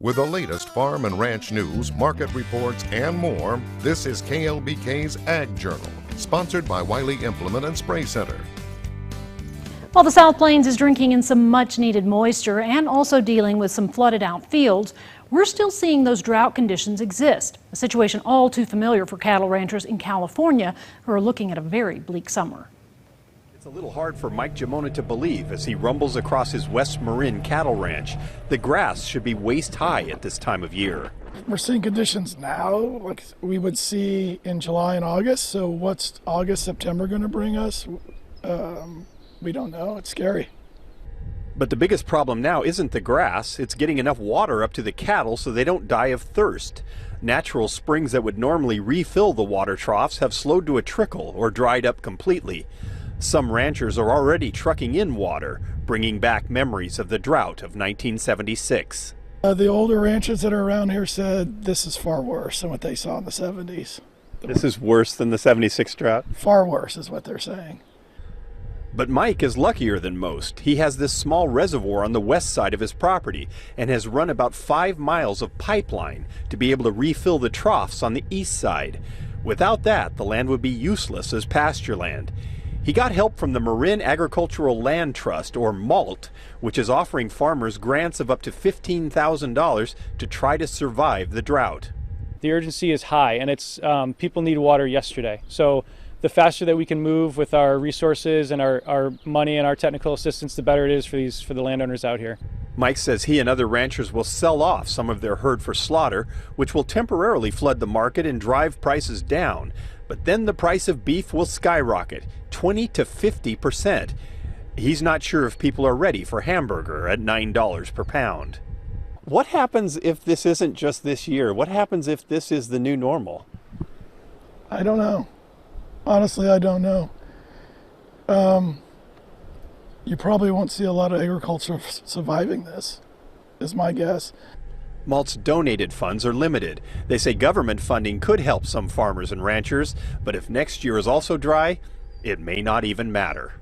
With the latest farm and ranch news, market reports, and more, this is KLBK's Ag Journal, sponsored by Wiley Implement and Spray Center. While the South Plains is drinking in some much-needed moisture and also dealing with some flooded-out fields, we're still seeing those drought conditions exist, a situation all too familiar for cattle ranchers in California who are looking at a very bleak summer. It's a little hard for Mike Jamona to believe as he rumbles across his West Marin cattle ranch. The grass should be waist high at this time of year. We're seeing conditions now like we would see in July and August. So what's August, September going to bring us? We don't know. It's scary. But the biggest problem now isn't the grass. It's getting enough water up to the cattle so they don't die of thirst. Natural springs that would normally refill the water troughs have slowed to a trickle or dried up completely. Some ranchers are already trucking in water, bringing back memories of the drought of 1976. The older ranchers that are around here said this is far worse than what they saw in the 70s. This is worse than the 76 drought? Far worse is what they're saying. But Mike is luckier than most. He has this small reservoir on the west side of his property and has run about 5 miles of pipeline to be able to refill the troughs on the east side. Without that, the land would be useless as pasture land. He got help from the Marin Agricultural Land Trust, or MALT, which is offering farmers grants of up to $15,000 to try to survive the drought. The urgency is high, and it's people need water yesterday. So the faster that we can move with our resources and our money and our technical assistance, the better it is for the landowners out here. Mike says he and other ranchers will sell off some of their herd for slaughter, which will temporarily flood the market and drive prices down. But then the price of beef will skyrocket, 20 to 50%. He's not sure if people are ready for hamburger at $9 per pound. What happens if this isn't just this year? What happens if this is the new normal? I don't know. Honestly, I don't know. You probably won't see a lot of agriculture surviving this, is my guess. MALT's donated funds are limited. They say government funding could help some farmers and ranchers, but if next year is also dry, it may not even matter.